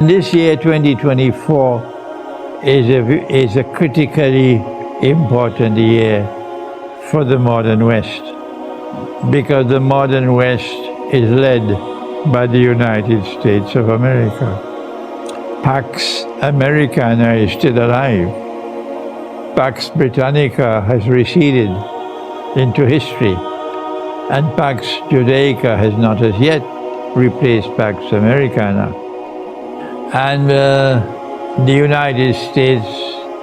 this year, 2024, is a critically important year for the modern West, because the modern West is led by the United States of America. Pax Americana is still alive. Pax Britannica has receded into history, and Pax Judaica has not as yet replaced Pax Americana. And the United States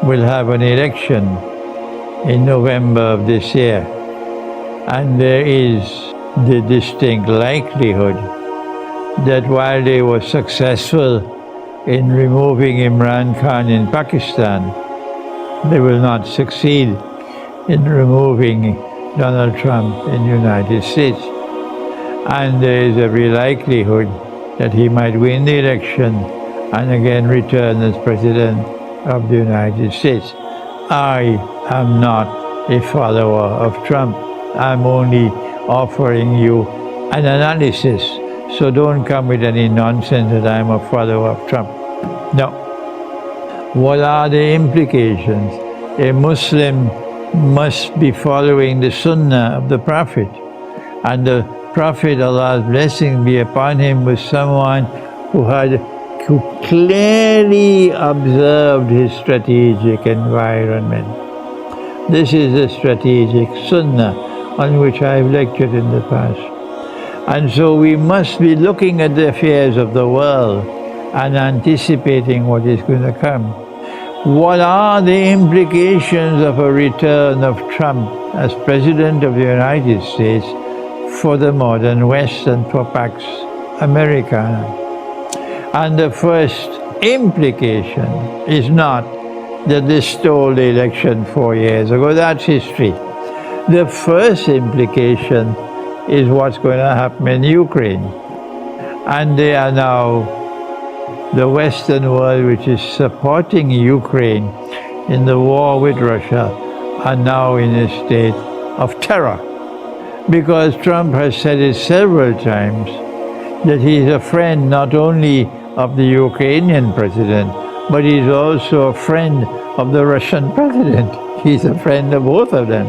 will have an election in November of this year, and there is the distinct likelihood that while they were successful in removing Imran Khan in Pakistan, they will not succeed in removing Donald Trump in the United States. And there is every likelihood that he might win the election and again return as President of the United States. I am not a follower of Trump. I'm only offering you an analysis. So don't come with any nonsense that I'm a follower of Trump. No. What are the implications? A Muslim must be following the Sunnah of the Prophet. And the Prophet, Allah's blessing be upon him, was someone who clearly observed his strategic environment. This is a strategic Sunnah on which I've lectured in the past. And so we must be looking at the affairs of the world and anticipating what is going to come. What are the implications of a return of Trump as President of the United States for the modern West and for Pax Americana? And the first implication is not that they stole the election 4 years ago. That's history. The first implication is what's going to happen in Ukraine. And they are now, the Western world, which is supporting Ukraine in the war with Russia, are now in a state of terror. Because Trump has said it several times that he's a friend not only of the Ukrainian president, but he's also a friend of the Russian president. He's a friend of both of them.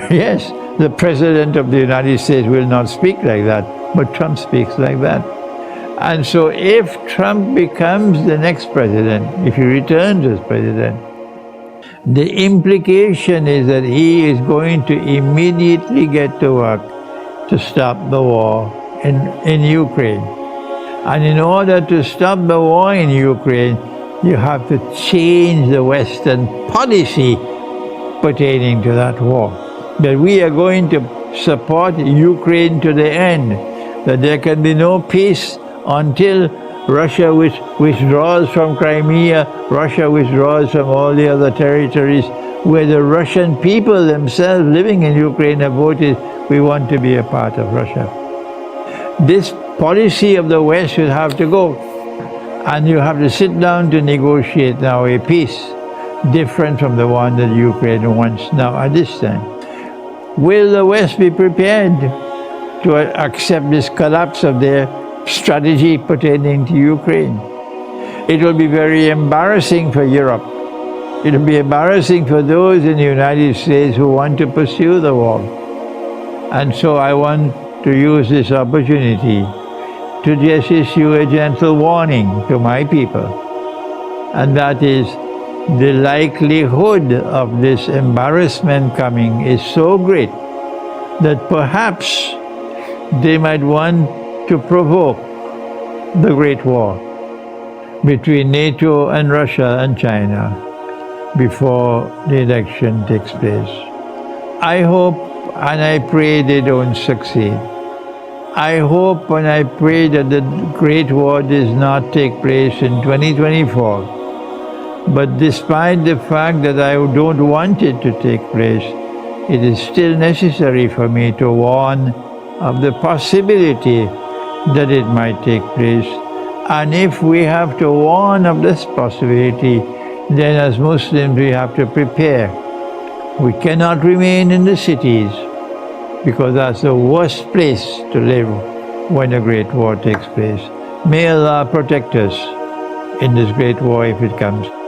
Yes, the President of the United States will not speak like that, but Trump speaks like that. And so if Trump becomes the next president, if he returns as president, the implication is that he is going to immediately get to work to stop the war in Ukraine. And in order to stop the war in Ukraine, you have to change the Western policy pertaining to that war. That we are going to support Ukraine to the end, that there can be no peace until Russia withdraws from Crimea, Russia withdraws from all the other territories where the Russian people themselves living in Ukraine have voted, we want to be a part of Russia. This policy of the West will have to go, and you have to sit down to negotiate now a peace different from the one that Ukraine wants now at this time. Will the West be prepared to accept this collapse of their strategy pertaining to Ukraine? It will be very embarrassing for Europe. It will be embarrassing for those in the United States who want to pursue the war. And so I want to use this opportunity to just issue a gentle warning to my people. And that is, the likelihood of this embarrassment coming is so great that perhaps they might want to provoke the Great War between NATO and Russia and China before the election takes place. I hope and I pray they don't succeed. I hope and I pray that the Great War does not take place in 2024. But despite the fact that I don't want it to take place, it is still necessary for me to warn of the possibility that it might take place. And if we have to warn of this possibility, then as Muslims we have to prepare. We cannot remain in the cities, because that's the worst place to live when a great war takes place. May Allah protect us. in this great war if it comes.